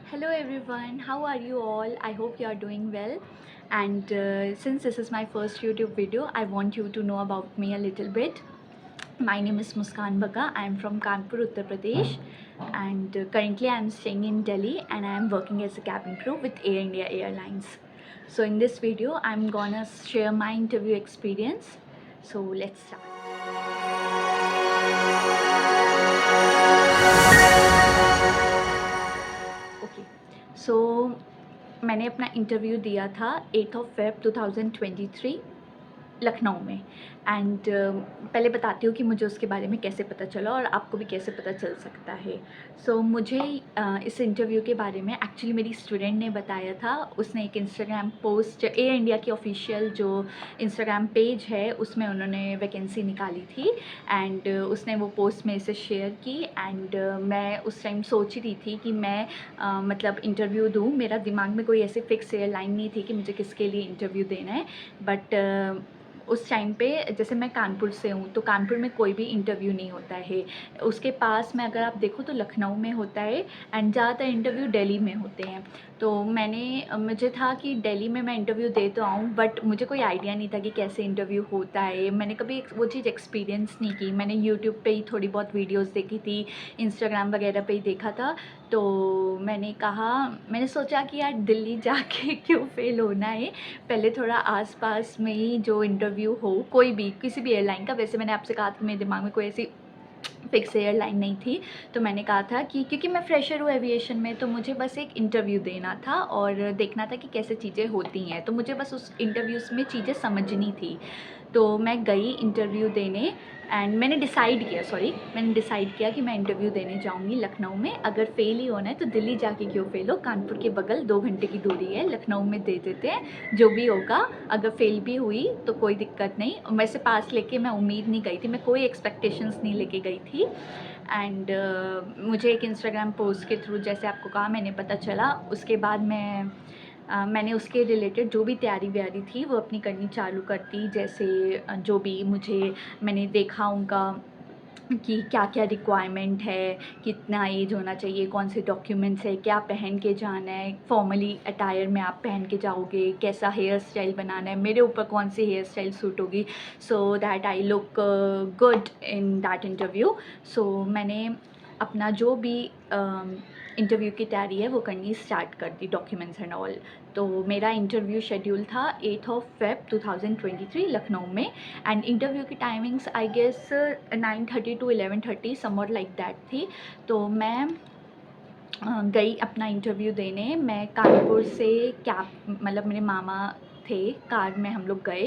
Hello everyone, how are you all? I hope you are doing well. And since this is my first YouTube video, I want you to know about me a little bit. My name is Muskan Baga. I am from Kanpur, Uttar Pradesh, and currently I am staying in Delhi and I am working as a cabin crew with Air India Airlines. So in this video, I'm gonna share my interview experience. So let's start. Okay so मैंने अपना interview दिया था 8 Feb 2023 Lucknow में। And पहले बताती हूँ कि मुझे उसके बारे में कैसे पता चला और आपको भी कैसे पता चल सकता है। मुझे इस इंटरव्यू के बारे में एक्चुअली मेरी स्टूडेंट ने बताया था। उसने एक इंस्टाग्राम पोस्ट, एयर इंडिया की ऑफिशियल जो इंस्टाग्राम पेज है उसमें उन्होंने वैकेंसी निकाली थी एंड उसने वो पोस्ट मेरे से शेयर की। एंड मैं उस टाइम सोच रही थी कि मैं मतलब इंटरव्यू दूँ। मेरा दिमाग में कोई ऐसे फिक्स एयरलाइन नहीं थी कि मुझे किसके लिए इंटरव्यू देना है। बट उस टाइम पे जैसे मैं कानपुर से हूँ तो कानपुर में कोई भी इंटरव्यू नहीं होता है। उसके पास में अगर आप देखो तो लखनऊ में होता है एंड ज़्यादातर इंटरव्यू दिल्ली में होते हैं। तो मुझे था कि दिल्ली में मैं इंटरव्यू दे तो आऊँ, बट मुझे कोई आइडिया नहीं था कि कैसे इंटरव्यू होता है। मैंने कभी वो चीज़ एक्सपीरियंस नहीं की। मैंने यूट्यूब पे ही थोड़ी बहुत वीडियोस देखी थी, इंस्टाग्राम वगैरह पे ही देखा था। तो मैंने सोचा कि यार दिल्ली जाके क्यों फ़ेल होना है, पहले थोड़ा आसपास में ही जो इंटरव्यू हो, कोई भी किसी भी एयरलाइन का। वैसे मैंने आपसे कहा था कि मेरे दिमाग में कोई ऐसी फिक्स एयरलाइन नहीं थी। तो मैंने कहा था कि क्योंकि मैं फ्रेशर हूँ एविएशन में, तो मुझे बस एक इंटरव्यू देना था और देखना था कि कैसे चीज़ें होती हैं। तो मुझे बस उस इंटरव्यूज़ में चीज़ें समझनी थी। तो मैं गई इंटरव्यू देने एंड मैंने डिसाइड किया कि मैं इंटरव्यू देने जाऊंगी लखनऊ में। अगर फ़ेल ही होना है तो दिल्ली जाके क्यों फ़ेल हो, कानपुर के बगल 2 घंटे की दूरी है, लखनऊ में दे देते हैं। जो भी होगा, अगर फ़ेल भी हुई तो कोई दिक्कत नहीं। वैसे पास लेके मैं उम्मीद नहीं गई थी, मैं कोई एक्सपेक्टेशंस नहीं लेके गई थी। एंड मुझे एक इंस्टाग्राम पोस्ट के थ्रू, जैसे आपको कहा, मैंने पता चला। उसके बाद मैंने उसके रिलेटेड जो भी तैयारी व्यारी थी वो अपनी करनी चालू कर दी। जैसे जो भी मैंने देखा उनका कि क्या क्या रिक्वायरमेंट है, कितना एज होना चाहिए, कौन से डॉक्यूमेंट्स है, क्या पहन के जाना है, फॉर्मली अटायर में आप पहन के जाओगे, कैसा हेयर स्टाइल बनाना है, मेरे ऊपर कौन सी हेयर स्टाइल सूट होगी, so that I look good in that interview. मैंने अपना जो भी इंटरव्यू की तैयारी है वो करनी स्टार्ट कर दी, डॉक्यूमेंट्स एंड ऑल। तो मेरा इंटरव्यू शेड्यूल था 8 फेब 2023 लखनऊ में। एंड इंटरव्यू की timings I guess 9:30 to 11:30 somewhere like that थी। तो मैं गई अपना इंटरव्यू देने। मैं कानपुर से कैब, मतलब मेरे मामा थे, कार में हम लोग गए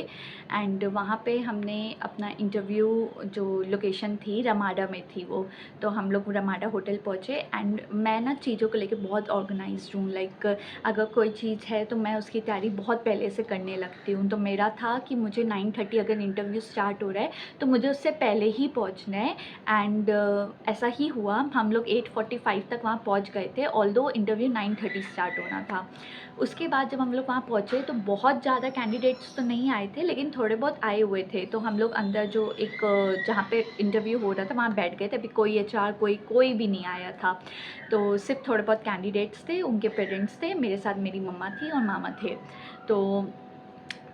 एंड वहाँ पे हमने अपना इंटरव्यू, जो लोकेशन थी रमाडा में थी वो। तो हम लोग रमाडा होटल पहुँचे एंड मैं ना चीज़ों को लेके बहुत ऑर्गेनाइज्ड हूँ। लाइक अगर कोई चीज़ है तो मैं उसकी तैयारी बहुत पहले से करने लगती हूँ। तो मेरा था कि मुझे 9:30 अगर इंटरव्यू स्टार्ट हो रहा है तो मुझे उससे पहले ही पहुँचना है। एंड ऐसा ही हुआ। हम लोग 8:45 तक वहाँ पहुँच गए थे, ऑल्दो इंटरव्यू 9:30 स्टार्ट होना था। उसके बाद जब हम लोग वहाँ पहुँचे तो बहुत ज़्यादा कैंडिडेट्स तो नहीं आए थे, लेकिन थोड़े बहुत आए हुए थे। तो हम लोग अंदर जो एक जहाँ पे इंटरव्यू हो रहा था वहाँ बैठ गए थे। अभी कोई एचआर कोई भी नहीं आया था। तो सिर्फ थोड़े बहुत कैंडिडेट्स थे, उनके पेरेंट्स थे, मेरे साथ मेरी मम्मा थी और मामा थे। तो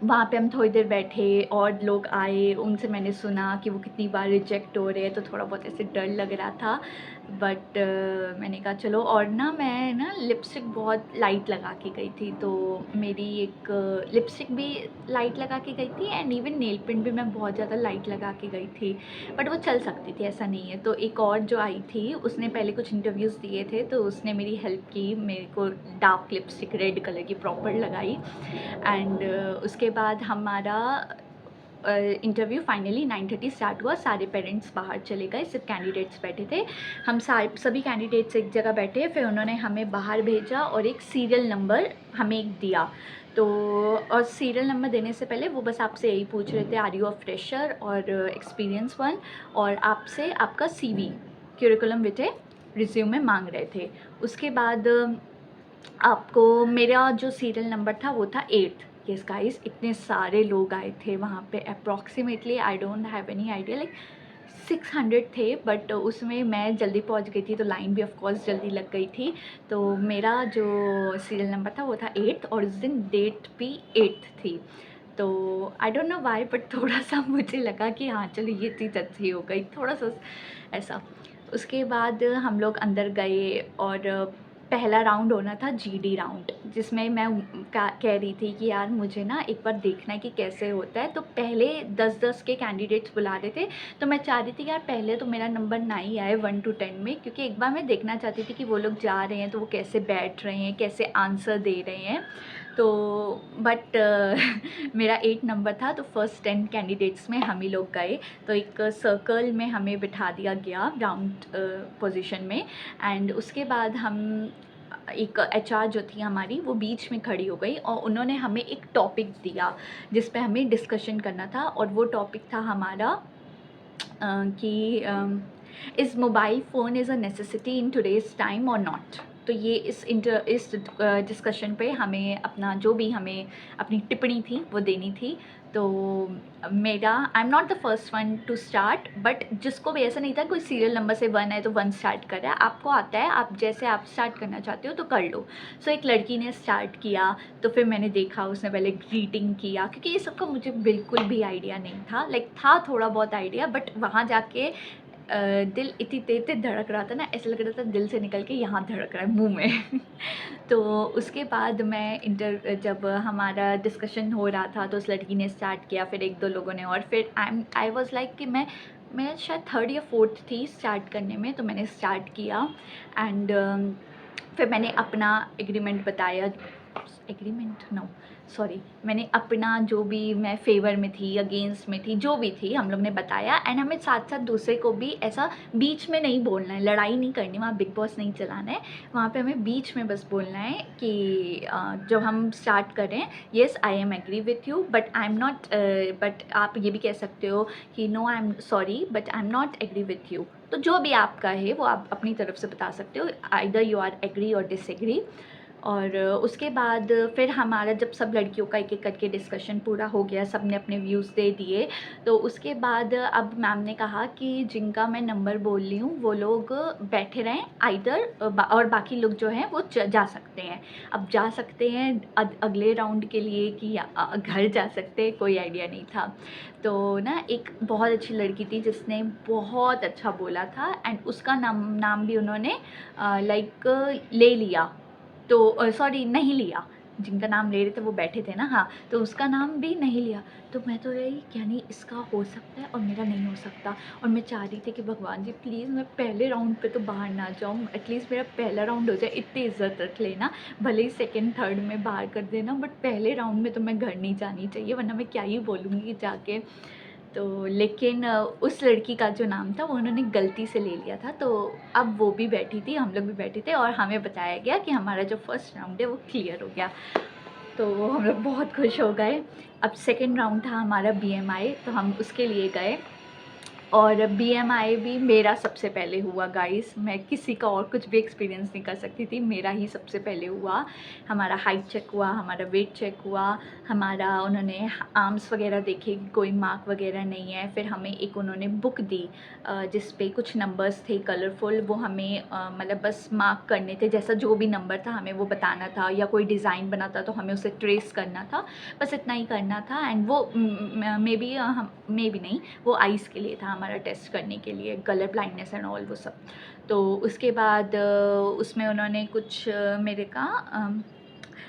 वहाँ पे हम थोड़ी देर बैठे और लोग आए, उनसे मैंने सुना कि वो कितनी बार रिजेक्ट हो रहे हैं। तो थोड़ा बहुत ऐसे डर लग रहा था, बट मैंने कहा चलो। और मैं लिपस्टिक बहुत लाइट लगा के गई थी, तो मेरी एक लिपस्टिक भी लाइट लगा के गई थी एंड इवन नेल पेंट भी मैं बहुत ज़्यादा लाइट लगा के गई थी, बट वो चल सकती थी, ऐसा नहीं है। तो एक और जो आई थी उसने पहले कुछ इंटरव्यूज़ दिए थे, तो उसने मेरी हेल्प की, मेरे को डार्क लिपस्टिक रेड कलर की प्रॉपर लगाई। एंड उसके बाद हमारा इंटरव्यू फाइनली 9:30 स्टार्ट हुआ। सारे पेरेंट्स बाहर चले गए, सिर्फ कैंडिडेट्स बैठे थे। हम सभी कैंडिडेट्स एक जगह बैठे, फिर उन्होंने हमें बाहर भेजा और एक सीरियल नंबर हमें एक दिया। तो और सीरियल नंबर देने से पहले वो बस आपसे यही पूछ रहे थे, आर यू अ फ्रेशर और एक्सपीरियंस वन, और आपसे आपका CV क्यूरिकुलम विटे रिज्यूमे मांग रहे थे। उसके बाद आपको, मेरा जो सीरियल नंबर था वो था 8th। यस गाइस, इतने सारे लोग आए थे वहाँ पे, approximately I don't have any idea, like 600 थे, बट उसमें मैं जल्दी पहुंच गई थी तो लाइन भी ऑफ कोर्स जल्दी लग गई थी। तो मेरा जो सीरियल नंबर था वो था 8th और उस दिन डेट भी 8th थी। तो I don't know why, but थोड़ा-सा मुझे लगा कि हाँ, चलो ये चीज़ अच्छी हो गई, थोड़ा-सा ऐसा। उसके बाद हम लोग अंदर गए और पहला राउंड होना था जीडी राउंड, जिसमें मैं कह रही थी कि यार मुझे ना एक बार देखना है कि कैसे होता है। तो पहले 10-10 के कैंडिडेट्स बुला रहे थे, तो मैं चाह रही थी यार पहले तो मेरा नंबर ना ही आए 1 to 10 में, क्योंकि एक बार मैं देखना चाहती थी कि वो लोग जा रहे हैं तो वो कैसे बैठ रहे हैं, कैसे आंसर दे रहे हैं। तो बट मेरा 8 नंबर था, तो फर्स्ट 10 कैंडिडेट्स में हम ही लोग गए। तो एक सर्कल में हमें बिठा दिया गया राउंड पोजीशन में, एंड उसके बाद हम एक एचआर जो थी हमारी वो बीच में खड़ी हो गई और उन्होंने हमें एक टॉपिक दिया जिस पे हमें डिस्कशन करना था। और वो टॉपिक था हमारा कि is mobile phone is a necessity in today's time और नॉट। तो ये इस डिस्कशन पे हमें अपना जो भी हमें अपनी टिप्पणी थी वो देनी थी। तो मेरा आई am not the first one two start, but जिसको भी ऐसा नहीं था कोई सीरियल नंबर से 1 है तो 1 स्टार्ट कर रहा है, आपको आता है, आप जैसे आप स्टार्ट करना चाहते हो तो कर लो। सो एक लड़की ने स्टार्ट किया, तो फिर मैंने देखा उसने पहले ग्रीटिंग किया, क्योंकि ये सब का मुझे बिल्कुल भी आइडिया नहीं था। लाइक था थोड़ा बहुत आइडिया, बट वहाँ जाके दिल इतनी तेज़ धड़क रहा था ना, ऐसा लग रहा था दिल से निकल के यहाँ धड़क रहा है मुँह में। तो उसके बाद मैं जब हमारा डिस्कशन हो रहा था तो उस लड़की ने स्टार्ट किया, फिर 1-2 लोगों ने, और फिर आई वाज़ लाइक कि मैं शायद 3rd या 4th थी स्टार्ट करने में, तो मैंने स्टार्ट किया। एंड फिर मैंने अपना एग्रीमेंट बताया, एग्रीमेंट नो सॉरी, मैंने अपना जो भी मैं फेवर में थी, अगेंस्ट में थी, जो भी थी, हम लोग ने बताया। एंड हमें साथ साथ दूसरे को भी ऐसा बीच में नहीं बोलना है, लड़ाई नहीं करनी, वहाँ बिग बॉस नहीं चलाना है, वहाँ पे हमें बीच में बस बोलना है कि जब हम स्टार्ट करें, yes I am agree with you but I am not, but आप ये भी कह सकते हो कि no I am sorry but I am not agree with you. तो जो भी आपका है वो आप अपनी तरफ से बता सकते हो, आइदर यू आर एग्री और डिसएग्री। और उसके बाद फिर हमारा जब सब लड़कियों का एक-एक करके डिस्कशन पूरा हो गया, सब ने अपने व्यूज़ दे दिए, तो उसके बाद अब मैम ने कहा कि जिनका मैं नंबर बोल रही हूँ वो लोग बैठे रहें आइदर, और बाकी लोग जो हैं वो जा सकते हैं। अब जा सकते हैं अगले राउंड के लिए कि घर जा सकते हैं, कोई आइडिया नहीं था। तो ना एक बहुत अच्छी लड़की थी जिसने बहुत अच्छा बोला था, एंड उसका नाम भी उन्होंने लाइक ले लिया। तो सॉरी नहीं लिया, जिनका नाम ले रहे थे वो बैठे थे ना, हाँ, तो उसका नाम भी नहीं लिया। तो मैं तो रही यानी इसका हो सकता है और मेरा नहीं हो सकता, और मैं चाह रही थी कि भगवान जी प्लीज़ मैं पहले राउंड पे तो बाहर ना जाऊँ, एटलीस्ट मेरा पहला राउंड हो जाए, इतनी इज़्ज़त रख लेना, भले ही 2nd 3rd में बाहर कर देना, बट पहले राउंड में तो मैं घर नहीं जानी चाहिए, वरना मैं क्या ही बोलूँगी जाके। तो लेकिन उस लड़की का जो नाम था वो उन्होंने गलती से ले लिया था, तो अब वो भी बैठी थी, हम लोग भी बैठे थे, और हमें बताया गया कि हमारा जो फर्स्ट राउंड है वो क्लियर हो गया। तो हम लोग बहुत खुश हो गए। अब सेकंड राउंड था हमारा बीएमआई, तो हम उसके लिए गए, और बीएमआई भी मेरा सबसे पहले हुआ गाइस, मैं किसी का और कुछ भी एक्सपीरियंस नहीं कर सकती थी, मेरा ही सबसे पहले हुआ। हमारा हाइट चेक हुआ, हमारा वेट चेक हुआ, हमारा उन्होंने आर्म्स वगैरह देखे कि कोई मार्क वगैरह नहीं है। फिर हमें एक उन्होंने बुक दी जिस पे कुछ नंबर्स थे कलरफुल, वो हमें मतलब बस मार्क करने थे, जैसा जो भी नंबर था हमें वो बताना था, या कोई डिज़ाइन बना था तो हमें उसे ट्रेस करना था, बस इतना ही करना था। एंड वो मे बी नहीं, वो आइज़ के लिए था, हमारा टेस्ट करने के लिए, कलर ब्लाइंडनेस एंड ऑल वो सब। तो उसके बाद उसमें उन्होंने कुछ मेरे का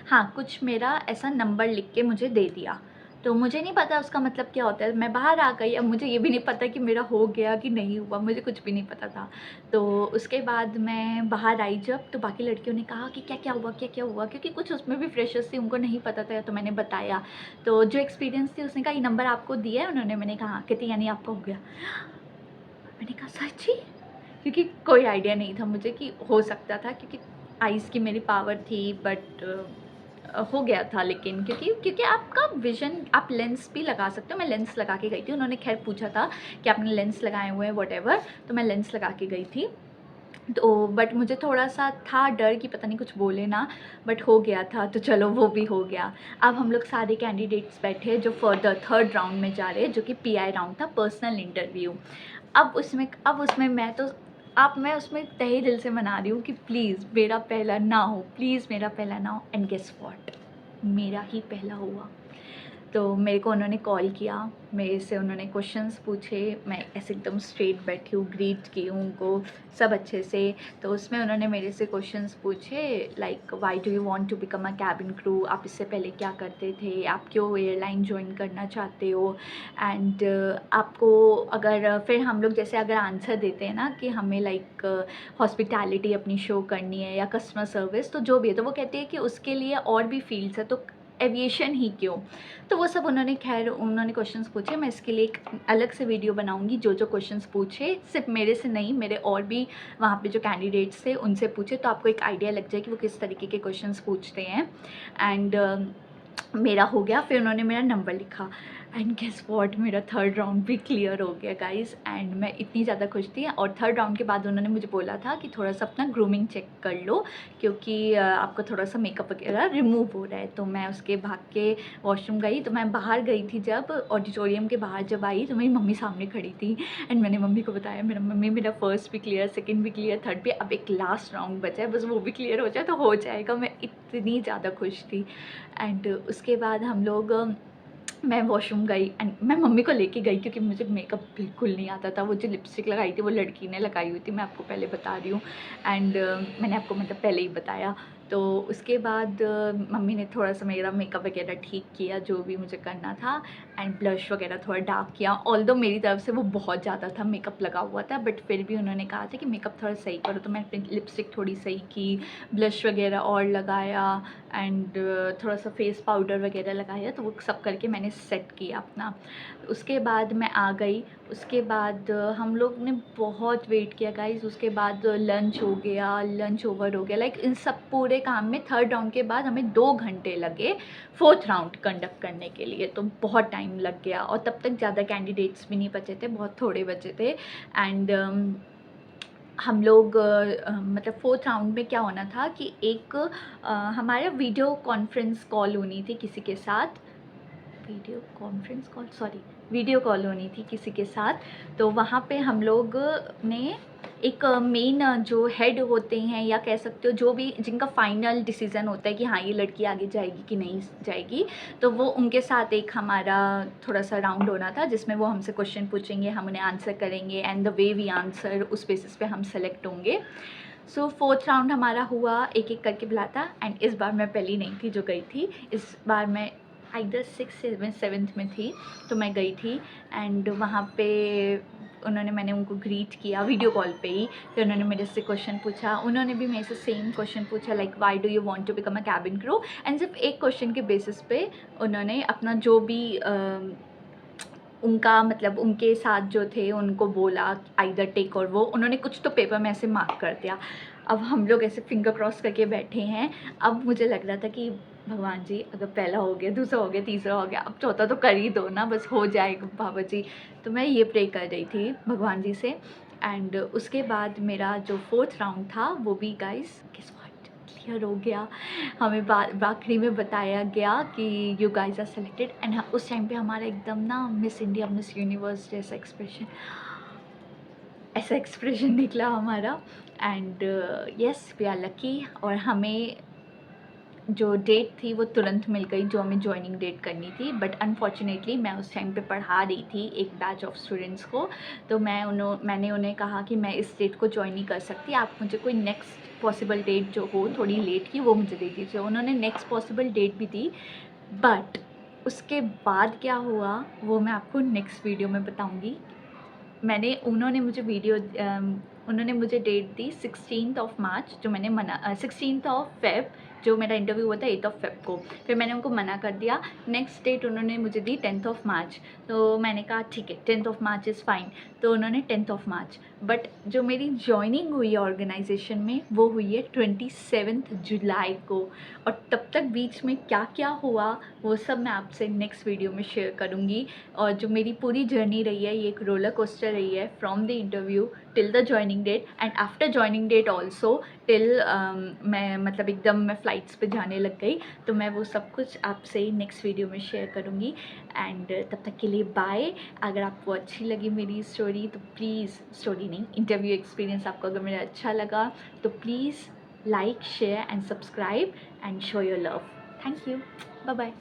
हाँ, कुछ मेरा ऐसा नंबर लिख के मुझे दे दिया। तो मुझे नहीं पता उसका मतलब क्या होता है, मैं बाहर आ गई, अब मुझे ये भी नहीं पता कि मेरा हो गया कि नहीं हुआ, मुझे कुछ भी नहीं पता था। तो उसके बाद मैं बाहर आई जब, तो बाकी लड़कियों ने कहा कि क्या-क्या हुआ, क्या-क्या हुआ? क्योंकि कुछ उसमें भी फ्रेशर्स थी, उनको नहीं पता था, तो मैंने बताया। तो जो एक्सपीरियंस थी उसने कहा ये नंबर आपको दिया है उन्होंने? मैंने कहा हाँ, कहती यानी आपका हो गया। मैंने कहा सच्ची? क्योंकि कोई आइडिया नहीं था मुझे कि हो सकता था, क्योंकि आइज़ की मेरी पावर थी, बट हो गया था। लेकिन क्योंकि आपका विज़न, आप लेंस भी लगा सकते हो, मैं लेंस लगा के गई थी। उन्होंने खैर पूछा था कि आपने लेंस लगाए हुए हैं व्हाटएवर, तो मैं लेंस लगा के गई थी। तो बट मुझे थोड़ा-सा था डर कि पता नहीं कुछ बोले ना, बट हो गया था, तो चलो वो भी हो गया। अब हम लोग सारे कैंडिडेट्स बैठे जो फर्दर 3rd राउंड में जा रहे हैं, जो कि पीआई राउंड था, पर्सनल इंटरव्यू। अब उसमें मैं उसमें तहे दिल से मना रही हूँ कि प्लीज़ मेरा पहला ना हो, प्लीज़ मेरा पहला ना हो। एंड गेस व्हाट, मेरा ही पहला हुआ। तो मेरे को उन्होंने कॉल किया, मेरे से उन्होंने क्वेश्चंस पूछे, मैं ऐसे एकदम स्ट्रेट बैठी हूँ, ग्रीट की हूँ उनको सब अच्छे से। तो उसमें उन्होंने मेरे से क्वेश्चंस पूछे like why do you want to become a cabin crew, आप इससे पहले क्या करते थे, आप क्यों एयरलाइन ज्वाइन करना चाहते हो, एंड आपको अगर फिर हम लोग जैसे अगर आंसर देते हैं ना कि हमें लाइक हॉस्पिटैलिटी अपनी शो करनी है या कस्टमर सर्विस, तो जो भी है, तो वो कहती है कि उसके लिए और भी फील्ड्स है, तो एविएशन ही क्यों। तो वो सब उन्होंने क्वेश्चंस पूछे। मैं इसके लिए एक अलग से वीडियो बनाऊंगी, जो क्वेश्चंस पूछे सिर्फ मेरे से नहीं, मेरे और भी वहाँ पे जो कैंडिडेट्स थे उनसे पूछे, तो आपको एक आइडिया लग जाए कि वो किस तरीके के क्वेश्चंस पूछते हैं। एंड मेरा हो गया, फिर उन्होंने मेरा नंबर लिखा एंड गेस व्हाट, मेरा थर्ड राउंड भी क्लियर हो गया गाइस। एंड मैं इतनी ज़्यादा खुश थी। और थर्ड राउंड के बाद उन्होंने मुझे बोला था कि थोड़ा सा अपना ग्रूमिंग चेक कर लो, क्योंकि आपका थोड़ा सा मेकअप वगैरह रिमूव हो रहा है। तो मैं उसके भाग के वॉशरूम गई। तो मैं बाहर गई थी, जब ऑडिटोरियम के बाहर जब आई तो मेरी मम्मी सामने खड़ी थी। एंड मैंने मम्मी को बताया, मेरा मम्मी मेरा फर्स्ट भी क्लियर, सेकेंड भी क्लियर, थर्ड भी, अब एक लास्ट राउंड बचा है, बस वो भी क्लियर हो जाए तो हो जाएगा। मैं इतनी ज़्यादा खुश थी। एंड उसके बाद हम लोग मैं वॉशरूम गई एंड मैं मम्मी को लेके गई, क्योंकि मुझे मेकअप बिल्कुल नहीं आता था। वो जो लिपस्टिक लगाई थी वो लड़की ने लगाई हुई थी, मैं आपको पहले बता रही हूँ। एंड मैंने आपको मतलब पहले ही बताया। तो उसके बाद मम्मी ने थोड़ा सा मेरा मेकअप वगैरह ठीक किया, जो भी मुझे करना था। एंड ब्लश वगैरह थोड़ा डार्क किया, ऑल्दो मेरी तरफ से वो बहुत ज़्यादा था, मेकअप लगा हुआ था, बट फिर भी उन्होंने कहा था कि मेकअप थोड़ा सही करो। तो मैंने अपनी लिपस्टिक थोड़ी सही की, ब्लश वगैरह और लगाया, एंड थोड़ा सा फेस पाउडर वगैरह लगाया। तो वो सब करके मैंने सेट किया अपना। उसके बाद मैं आ गई। उसके बाद हम लोग ने बहुत वेट किया गाइस। उसके बाद लंच हो गया, लंच ओवर हो गया। लाइक इन सब पूरे काम में थर्ड राउंड के बाद हमें 2 घंटे लगे फोर्थ राउंड कंडक्ट करने के लिए। तो बहुत टाइम लग गया, और तब तक ज़्यादा कैंडिडेट्स भी नहीं बचे थे, बहुत थोड़े बचे थे। एंड हम लोग मतलब फोर्थ राउंड में क्या होना था कि एक हमारा वीडियो कॉन्फ्रेंस कॉल होनी थी किसी के साथ, वीडियो कॉल होनी थी किसी के साथ। तो वहाँ पे हम लोग ने एक मेन जो हेड होते हैं, या कह सकते हो जो भी जिनका फाइनल डिसीज़न होता है कि हाँ ये लड़की आगे जाएगी कि नहीं जाएगी, तो वो उनके साथ एक हमारा थोड़ा सा राउंड होना था, जिसमें वो हमसे क्वेश्चन पूछेंगे, हम उन्हें आंसर करेंगे, and the way we answer उस बेसिस पे हम सेलेक्ट होंगे। सो फोर्थ राउंड हमारा हुआ, एक एक करके बुलाता। एंड इस बार मैं पहली नहीं थी जो गई थी, इस बार मैं आइदर 6th 7th में थी, तो मैं गई थी। एंड वहाँ पे मैंने उनको ग्रीट किया वीडियो कॉल पे ही। फिर उन्होंने मेरे से क्वेश्चन पूछा, उन्होंने भी मेरे से सेम क्वेश्चन पूछा like why do you want to become a cabin crew. And सिर्फ एक क्वेश्चन के बेसिस पे उन्होंने अपना जो भी उनका मतलब उनके साथ जो थे उनको बोला आइदर टेक, और वो उन्होंने कुछ तो पेपर में ऐसे मार्क कर दिया। अब हम लोग ऐसे फिंगर क्रॉस करके बैठे हैं। अब मुझे लग रहा था कि भगवान जी, अगर पहला हो गया, दूसरा हो गया, तीसरा हो गया, अब चौथा तो कर ही दो ना, बस हो जाएगा बाबा जी। तो मैं ये प्रे कर रही थी भगवान जी से। एंड उसके बाद मेरा जो फोर्थ राउंड था वो भी गाइस क्लियर हो गया। हमें आखिरी में बताया गया कि you guys are selected. And उस टाइम पे हमारा एकदम ना मिस इंडिया मिस यूनिवर्स जैसा एक्सप्रेशन निकला हमारा। And yes we are lucky. और हमें जो डेट थी वो तुरंत मिल गई, जो हमें जॉइनिंग डेट करनी थी। बट अनफॉर्चुनेटली मैं उस टाइम पे पढ़ा रही थी एक बैच ऑफ स्टूडेंट्स को। तो मैंने उन्हें कहा कि मैं इस डेट को जॉइन नहीं कर सकती, आप मुझे कोई नेक्स्ट पॉसिबल डेट जो हो थोड़ी लेट की वो मुझे दे दीजिए। उन्होंने नेक्स्ट पॉसिबल डेट भी दी, बट उसके बाद क्या हुआ वो मैं आपको नेक्स्ट वीडियो में बताऊँगी। उन्होंने मुझे डेट दी 16th मार्च, जो मैंने 16th फेब, जो मेरा इंटरव्यू हुआ था 8 फेब को। फिर मैंने उनको मना कर दिया। नेक्स्ट डेट उन्होंने मुझे दी 10th मार्च। तो मैंने कहा ठीक है 10th मार्च इज़ फाइन। तो उन्होंने 10th मार्च। बट जो मेरी जॉइनिंग हुई है ऑर्गेनाइजेशन में वो हुई है 27 जुलाई को। और तब तक बीच में क्या क्या हुआ वो सब मैं आपसे नेक्स्ट वीडियो में शेयर करूँगी। और जो मेरी पूरी जर्नी रही है, ये एक रोलर कोस्टर रही है from the interview till the joining date and after joining date also till मैं मतलब एकदम मैं फ़्लाइट्स पे जाने लग गई। तो मैं वो सब कुछ आपसे नेक्स्ट वीडियो में शेयर करूँगी एंड तब तक के लिए बाय। अगर आपको अच्छी लगी मेरी स्टोरी तो प्लीज़, स्टोरी नहीं, इंटरव्यू एक्सपीरियंस आपको अगर मेरा अच्छा लगा तो please like, share and subscribe and show your love. Thank you. Bye bye.